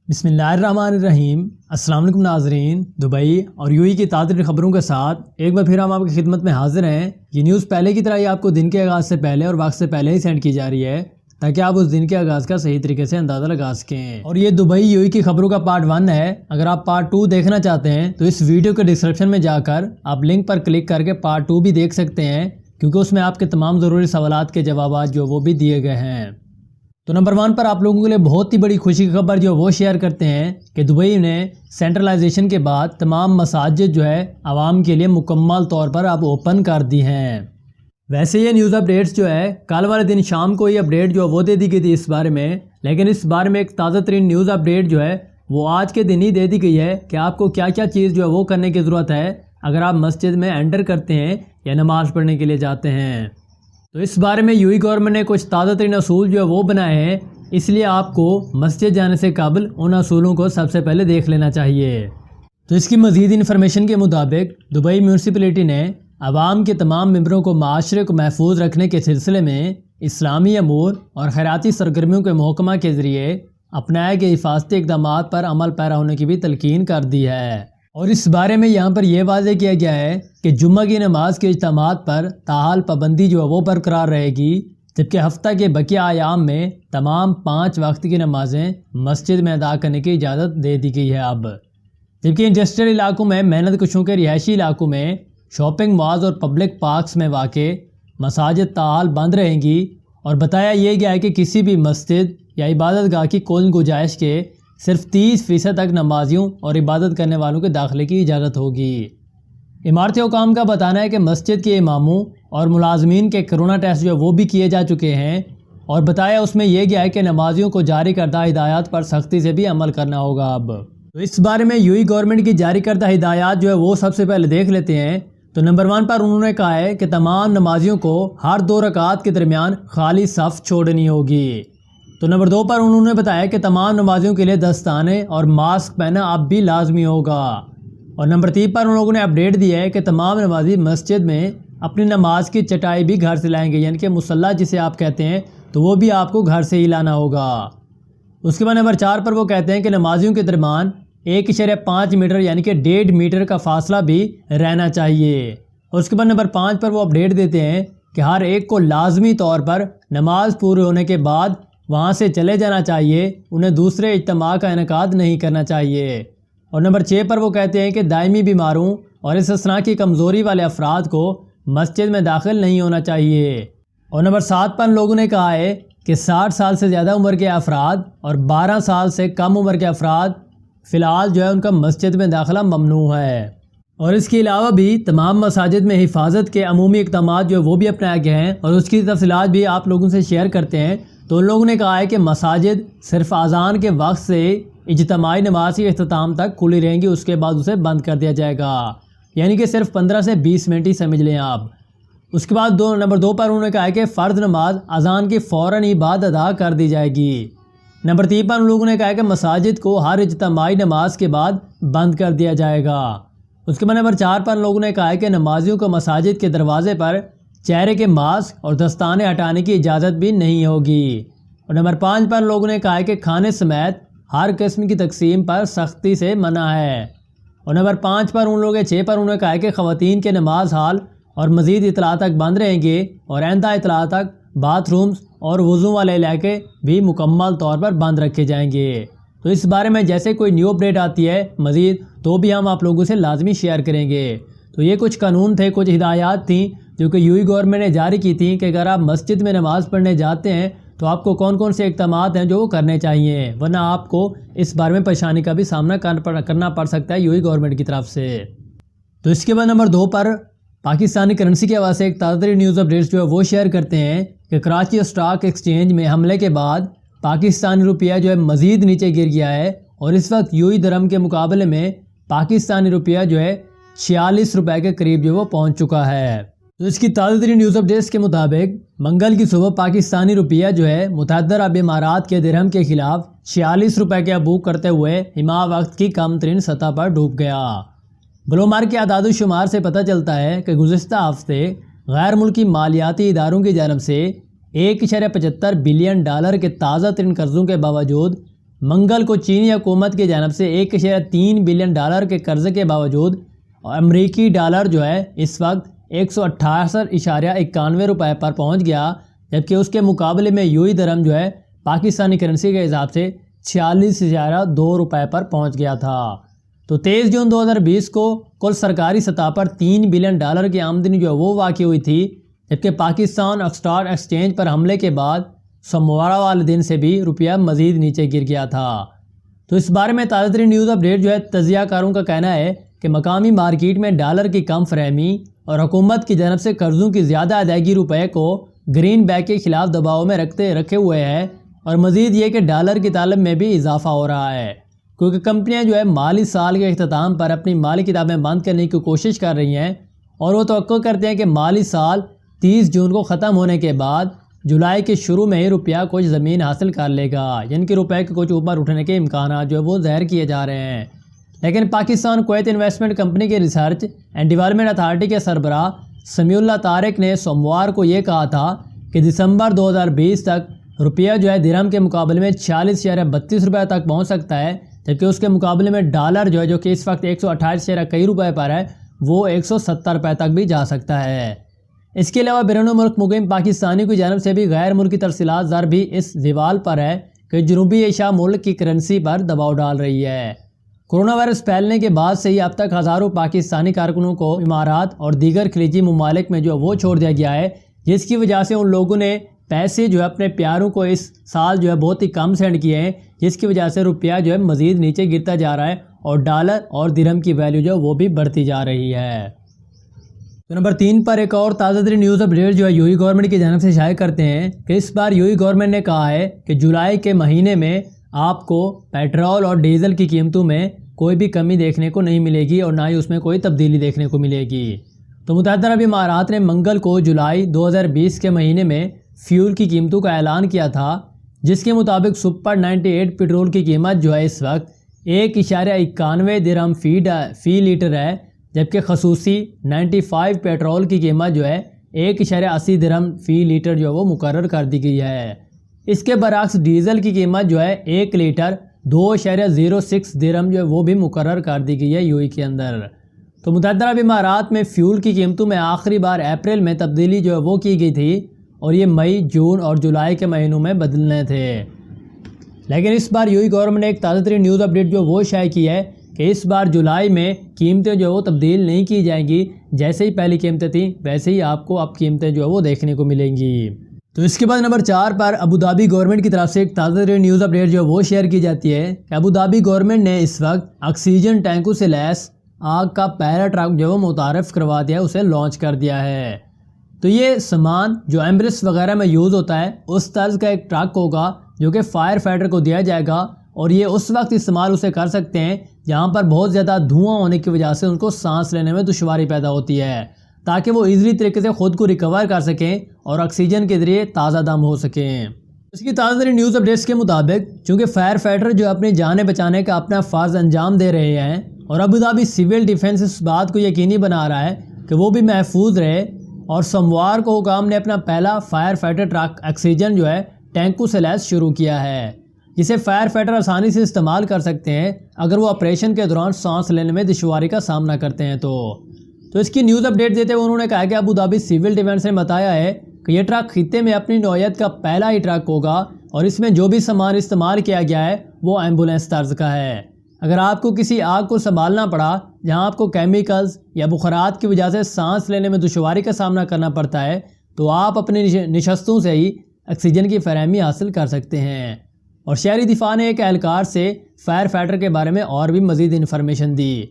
بسم اللہ الرحمن الرحیم۔ السلام علیکم ناظرین، دبئی اور یو اے کی تازہ خبروں کے ساتھ ایک بار پھر ہم آپ کی خدمت میں حاضر ہیں۔ یہ نیوز پہلے کی طرح ہی آپ کو دن کے آغاز سے پہلے اور وقت سے پہلے ہی سینڈ کی جا رہی ہے تاکہ آپ اس دن کے آغاز کا صحیح طریقے سے اندازہ لگا سکیں۔ اور یہ دبئی یو اے کی خبروں کا پارٹ 1 ہے۔ اگر آپ پارٹ 2 دیکھنا چاہتے ہیں تو اس ویڈیو کے ڈسکرپشن میں جا کر آپ لنک پر کلک کر کے پارٹ 2 بھی دیکھ سکتے ہیں، کیونکہ اس میں آپ کے تمام ضروری سوالات کے جوابات جو وہ بھی دیے گئے ہیں۔ تو نمبر 1 پر آپ لوگوں کے لیے بہت ہی بڑی خوشی کی خبر جو وہ شیئر کرتے ہیں کہ دبئی نے سینٹرلائزیشن کے بعد تمام مساجد جو ہے عوام کے لیے مکمل طور پر اب اوپن کر دی ہیں۔ ویسے یہ نیوز اپڈیٹس جو ہے کل والے دن شام کو یہ اپڈیٹ جو وہ دے دی گئی تھی اس بارے میں، لیکن اس بارے میں ایک تازہ ترین نیوز اپڈیٹ جو ہے وہ آج کے دن ہی دے دی گئی ہے کہ آپ کو کیا کیا چیز جو ہے وہ کرنے کی ضرورت ہے اگر آپ مسجد میں انٹر کرتے ہیں یا نماز پڑھنے کے لیے جاتے ہیں۔ تو اس بارے میں یو اے گورنمنٹ نے کچھ تازہ ترین اصول جو ہے وہ بنائے ہیں، اس لیے آپ کو مسجد جانے سے قبل ان اصولوں کو سب سے پہلے دیکھ لینا چاہیے۔ تو اس کی مزید انفارمیشن کے مطابق دبئی میونسپلٹی نے عوام کے تمام ممبروں کو معاشرے کو محفوظ رکھنے کے سلسلے میں اسلامی امور اور خیراتی سرگرمیوں کے محکمہ کے ذریعے اپنائے گئے حفاظتی اقدامات پر عمل پیرا ہونے کی بھی تلقین کر دی ہے۔ اور اس بارے میں یہاں پر یہ واضح کیا گیا ہے کہ جمعہ کی نماز کے اجتماعات پر تاحال پابندی جو ہے وہ برقرار رہے گی، جبکہ ہفتہ کے بقیہ ایام میں تمام 5 وقت کی نمازیں مسجد میں ادا کرنے کی اجازت دے دی گئی ہے اب، جبکہ انڈسٹریل علاقوں میں محنت کشوں کے رہائشی علاقوں میں شاپنگ مالز اور پبلک پارکس میں واقع مساجد تاحال بند رہیں گی۔ اور بتایا یہ گیا ہے کہ کسی بھی مسجد یا عبادت گاہ کی کل گنجائش کے صرف 30% تک نمازیوں اور عبادت کرنے والوں کے داخلے کی اجازت ہوگی۔ عمارتی حکام کا بتانا ہے کہ مسجد کے اماموں اور ملازمین کے کرونا ٹیسٹ جو وہ بھی کیے جا چکے ہیں، اور بتایا اس میں یہ گیا ہے کہ نمازیوں کو جاری کردہ ہدایات پر سختی سے بھی عمل کرنا ہوگا اب۔ تو اس بارے میں یو اے گورنمنٹ کی جاری کردہ ہدایات جو ہے وہ سب سے پہلے دیکھ لیتے ہیں۔ تو نمبر 1 پر انہوں نے کہا ہے کہ تمام نمازیوں کو ہر 2 رکعات کے درمیان خالی صف چھوڑنی ہوگی۔ تو نمبر 2 پر انہوں نے بتایا کہ تمام نمازیوں کے لیے دستانے اور ماسک پہننا اب بھی لازمی ہوگا۔ اور نمبر 3 پر ان لوگوں نے اپڈیٹ دی ہے کہ تمام نمازی مسجد میں اپنی نماز کی چٹائی بھی گھر سے لائیں گے، یعنی کہ مصلی جسے آپ کہتے ہیں، تو وہ بھی آپ کو گھر سے ہی لانا ہوگا۔ اس کے بعد نمبر 4 پر وہ کہتے ہیں کہ نمازیوں کے درمیان 1.5 میٹر یعنی کہ 1.5 میٹر کا فاصلہ بھی رہنا چاہیے۔ اور اس کے بعد نمبر 5 پر وہ اپڈیٹ دیتے ہیں کہ ہر ایک کو لازمی طور پر نماز پوری ہونے کے بعد وہاں سے چلے جانا چاہیے، انہیں دوسرے اجتماع کا انعقاد نہیں کرنا چاہیے۔ اور نمبر 6 پر وہ کہتے ہیں کہ دائمی بیماروں اور استثناء کی کمزوری والے افراد کو مسجد میں داخل نہیں ہونا چاہیے۔ اور نمبر 7 پر لوگوں نے کہا ہے کہ 60 سال سے زیادہ عمر کے افراد اور 12 سال سے کم عمر کے افراد فی الحال جو ہے ان کا مسجد میں داخلہ ممنوع ہے۔ اور اس کے علاوہ بھی تمام مساجد میں حفاظت کے عمومی اقدامات جو وہ بھی اپنائے گئے ہیں، اور اس کی تفصیلات بھی آپ لوگوں سے شیئر کرتے ہیں۔ تو ان لوگوں نے کہا ہے کہ مساجد صرف اذان کے وقت سے اجتماعی نماز کے اختتام تک کھلی رہیں گی، اس کے بعد اسے بند کر دیا جائے گا، یعنی کہ صرف 15 سے 20 منٹ ہی سمجھ لیں آپ۔ اس کے بعد نمبر 2 پر انہوں نے کہا ہے کہ فرض نماز اذان کی فوراً ہی بعد ادا کر دی جائے گی۔ نمبر 3 پر ان لوگوں نے کہا ہے کہ مساجد کو ہر اجتماعی نماز کے بعد بند کر دیا جائے گا۔ اس کے بعد نمبر 4 پر ان لوگوں نے کہا ہے کہ نمازیوں کو مساجد کے دروازے پر چہرے کے ماسک اور دستانے ہٹانے کی اجازت بھی نہیں ہوگی۔ اور نمبر 5 پر لوگوں نے کہا ہے کہ کھانے سمیت ہر قسم کی تقسیم پر سختی سے منع ہے۔ اور نمبر 5 پر 6 پر انہوں نے کہا ہے کہ خواتین کے نماز ہال اور مزید اطلاع تک بند رہیں گے، اور آئندہ اطلاع تک باتھ رومز اور وضو والے علاقے بھی مکمل طور پر بند رکھے جائیں گے۔ تو اس بارے میں جیسے کوئی نیو اپڈیٹ آتی ہے مزید تو بھی ہم آپ لوگوں سے لازمی شیئر کریں گے۔ تو یہ کچھ قانون تھے، کچھ ہدایات تھیں جو کہ یو اے گورنمنٹ نے جاری کی تھیں کہ اگر آپ مسجد میں نماز پڑھنے جاتے ہیں تو آپ کو کون کون سے اقدامات ہیں جو وہ کرنے چاہیے، ورنہ آپ کو اس بارے میں پریشانی کا بھی سامنا کرنا پڑ سکتا ہے یو اے گورنمنٹ کی طرف سے۔ تو اس کے بعد نمبر 2 پر پاکستانی کرنسی کے حوالے سے ایک تازہ ترین نیوز اپڈیٹس جو ہے وہ شیئر کرتے ہیں کہ کراچی اسٹاک ایکسچینج میں حملے کے بعد پاکستانی روپیہ جو ہے مزید نیچے گر گیا ہے، اور اس وقت یو اے درہم کے مقابلے میں پاکستانی روپیہ جو ہے 46 روپے کے قریب جو وہ پہنچ چکا ہے۔ تو اس کی تازہ ترین نیوز اپڈیٹس کے مطابق منگل کی صبح پاکستانی روپیہ جو ہے متحدہ عرب امارات کے درہم کے خلاف 46 روپے کے عبور کرتے ہوئے ہما وقت کی کم ترین سطح پر ڈوب گیا۔ بلومار کے اعداد و شمار سے پتہ چلتا ہے کہ گزشتہ ہفتے غیر ملکی مالیاتی اداروں کی جانب سے $1.75 بلین کے تازہ ترین قرضوں کے باوجود منگل کو چینی حکومت کی جانب سے 1.3 بلین ڈالر کے قرضے کے باوجود امریکی ڈالر جو ہے اس وقت 168.91 روپے پر پہنچ گیا، جبکہ اس کے مقابلے میں یوئی درہم جو ہے پاکستانی کرنسی کے حساب سے 46.2 روپے پر پہنچ گیا تھا۔ تو 23 جون 2020 کو کل سرکاری سطح پر 3 بلین ڈالر کی آمدنی جو ہے وہ واقع ہوئی تھی، جبکہ پاکستان اسٹاک ایکسچینج پر حملے کے بعد سوموار والے دن سے بھی روپیہ مزید نیچے گر گیا تھا۔ تو اس بارے میں تازہ ترین نیوز اپڈیٹ جو ہے تجزیہ کاروں کا کہنا ہے کہ مقامی مارکیٹ میں ڈالر کی کم فراہمی اور حکومت کی جانب سے قرضوں کی زیادہ ادائیگی روپے کو گرین بیک کے خلاف دباؤ میں رکھے ہوئے ہے، اور مزید یہ کہ ڈالر کی طلب میں بھی اضافہ ہو رہا ہے، کیونکہ کمپنیاں جو ہے مالی سال کے اختتام پر اپنی مالی کتابیں بند کرنے کی کوشش کر رہی ہیں، اور وہ توقع کرتے ہیں کہ مالی سال 30 جون کو ختم ہونے کے بعد جولائی کے شروع میں ہی روپیہ کچھ زمین حاصل کر لے گا، یعنی کہ روپے کے کچھ اوپر اٹھنے کے امکانات جو ہے وہ ظاہر کیے جا رہے ہیں۔ لیکن پاکستان کویت انویسٹمنٹ کمپنی کے ریسرچ اینڈ ڈیولپمنٹ اتھارٹی کے سربراہ سمیع اللہ طارق نے سوموار کو یہ کہا تھا کہ دسمبر 2020 تک روپیہ جو ہے درہم کے مقابلے میں 46.32 روپے تک پہنچ سکتا ہے، جبکہ اس کے مقابلے میں ڈالر جو ہے جو کہ اس وقت 128 روپے پر ہے وہ 170 روپے تک بھی جا سکتا ہے۔ اس کے علاوہ بیرون ملک مقیم پاکستانی کی جانب سے بھی غیر ملکی ترسیلات زر بھی اس زوال پر ہے کہ جنوبی ایشیا ملک کی کرنسی پر دباؤ ڈال رہی ہے۔ کورونا وائرس پھیلنے کے بعد سے ہی اب تک ہزاروں پاکستانی کارکنوں کو امارات اور دیگر خلیجی ممالک میں جو وہ چھوڑ دیا گیا ہے، جس کی وجہ سے ان لوگوں نے پیسے جو ہے اپنے پیاروں کو اس سال جو ہے بہت ہی کم سینڈ کیے ہیں، جس کی وجہ سے روپیہ جو ہے مزید نیچے گرتا جا رہا ہے اور ڈالر اور درہم کی ویلیو جو ہے وہ بھی بڑھتی جا رہی ہے۔ تو نمبر 3 پر ایک اور تازہ ترین نیوز اپڈیٹ جو ہے یوئی گورنمنٹ کی جانب سے شائع کرتے ہیں کہ اس بار یوئی گورنمنٹ نے کہا ہے کہ جولائی کے مہینے میں آپ کو پیٹرول اور ڈیزل کی قیمتوں میں کوئی بھی کمی دیکھنے کو نہیں ملے گی اور نہ ہی اس میں کوئی تبدیلی دیکھنے کو ملے گی۔ تو متحدہ عرب امارات نے منگل کو جولائی 2020 کے مہینے میں فیول کی قیمتوں کا اعلان کیا تھا، جس کے مطابق سپر 98 پیٹرول کی قیمت جو ہے اس وقت 1.91 درہم فی لیٹر ہے، جبکہ خصوصی 95 پیٹرول کی قیمت جو ہے 1.80 درہم فی لیٹر جو ہے وہ مقرر کر دی گئی ہے۔ اس کے برعکس ڈیزل کی قیمت جو ہے 1 لیٹر 2.06 درہم جو ہے وہ بھی مقرر کر دی گئی ہے یوئی کے اندر۔ تو متحدہ عرب امارات میں فیول کی قیمتوں میں آخری بار اپریل میں تبدیلی جو ہے وہ کی گئی تھی، اور یہ مئی، جون اور جولائی کے مہینوں میں بدلنے تھے۔ لیکن اس بار یوئی گورنمنٹ نے ایک تازہ ترین نیوز اپڈیٹ جو وہ شائع کی ہے کہ اس بار جولائی میں قیمتیں جو وہ تبدیل نہیں کی جائیں گی، جیسے ہی پہلی قیمتیں تھیں ویسے ہی آپ کو اب قیمتیں جو ہے وہ دیکھنے کو ملیں گی۔ تو اس کے بعد نمبر 4 پر ابوظہبی گورنمنٹ کی طرف سے ایک تازہ ترین نیوز اپڈیٹ جو وہ شیئر کی جاتی ہے کہ ابوظہبی گورنمنٹ نے اس وقت آکسیجن ٹینکوں سے لیس آگ کا پہلا ٹرک جو وہ متعارف کروا دیا ہے، اسے لانچ کر دیا ہے۔ تو یہ سامان جو ایمبولینس وغیرہ میں یوز ہوتا ہے اس طرز کا ایک ٹرک ہوگا جو کہ فائر فائٹر کو دیا جائے گا، اور یہ اس وقت استعمال اسے کر سکتے ہیں جہاں پر بہت زیادہ دھواں ہونے کی وجہ سے ان کو سانس لینے میں دشواری پیدا ہوتی ہے، تاکہ وہ ایزیلی طریقے سے خود کو ریکور کر سکیں اور آکسیجن کے ذریعے تازہ دم ہو سکیں۔ اس کی تازہ ترین نیوز اپڈیٹس کے مطابق چونکہ فائر فائٹر جو اپنی جانیں بچانے کا اپنا فرض انجام دے رہے ہیں، اور ابوظہبی سول ڈیفنس اس بات کو یقینی بنا رہا ہے کہ وہ بھی محفوظ رہے، اور سوموار کو حکام نے اپنا پہلا فائر فائٹر ٹرک آکسیجن جو ہے ٹینکوں سے لیس شروع کیا ہے، جسے فائر فائٹر آسانی سے استعمال کر سکتے ہیں اگر وہ آپریشن کے دوران سانس لینے میں دشواری کا سامنا کرتے ہیں۔ تو اس کی نیوز اپڈیٹ دیتے ہوئے انہوں نے کہا کہ ابوظہبی سول ڈیفنس نے بتایا ہے کہ یہ ٹرک خطے میں اپنی نوعیت کا پہلا ہی ٹرک ہوگا، اور اس میں جو بھی سامان استعمال کیا گیا ہے وہ ایمبولینس طرز کا ہے۔ اگر آپ کو کسی آگ کو سنبھالنا پڑا جہاں آپ کو کیمیکلز یا بخارات کی وجہ سے سانس لینے میں دشواری کا سامنا کرنا پڑتا ہے، تو آپ اپنی نشستوں سے ہی آکسیجن کی فراہمی حاصل کر سکتے ہیں۔ اور شہری دفاع نے ایک اہلکار سے فائر فائٹر کے بارے میں اور بھی مزید انفارمیشن دی۔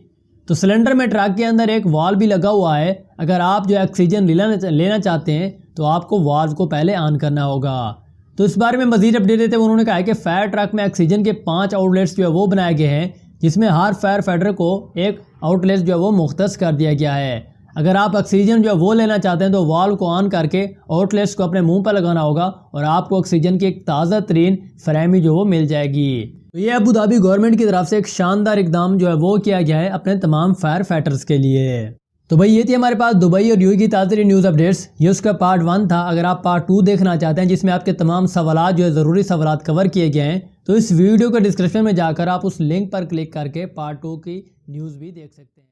تو سلنڈر میں ٹرک کے اندر ایک والو بھی لگا ہوا ہے، اگر آپ جو آکسیجن لینا چاہتے ہیں تو آپ کو والو کو پہلے آن کرنا ہوگا۔ تو اس بارے میں مزید اپڈیٹ دیتے ہوئے انہوں نے کہا کہ فائر ٹرک میں آکسیجن کے 5 آؤٹ لیٹس جو ہے وہ بنائے گئے ہیں، جس میں ہر فائر فائٹر کو ایک آؤٹ لیٹ جو ہے وہ مختص کر دیا گیا ہے۔ اگر آپ آکسیجن جو ہے وہ لینا چاہتے ہیں تو والو کو آن کر کے آؤٹ لیٹس کو اپنے منہ پر لگانا ہوگا، اور آپ کو آکسیجن کی ایک تازہ ترین فراہمی جو وہ مل جائے گی۔ تو یہ ابوظہبی گورنمنٹ کی طرف سے ایک شاندار اقدام جو ہے وہ کیا گیا ہے اپنے تمام فائر فائٹرز کے لیے۔ تو بھائی یہ تھی ہمارے پاس دبئی اور یوئی کی تازہ ترین نیوز اپڈیٹس، یہ اس کا پارٹ 1 تھا۔ اگر آپ پارٹ 2 دیکھنا چاہتے ہیں جس میں آپ کے تمام سوالات جو ہے ضروری سوالات کور کیے گئے ہیں، تو اس ویڈیو کے ڈسکرپشن میں جا کر آپ اس لنک پر کلک کر کے پارٹ 2 کی نیوز بھی دیکھ سکتے ہیں۔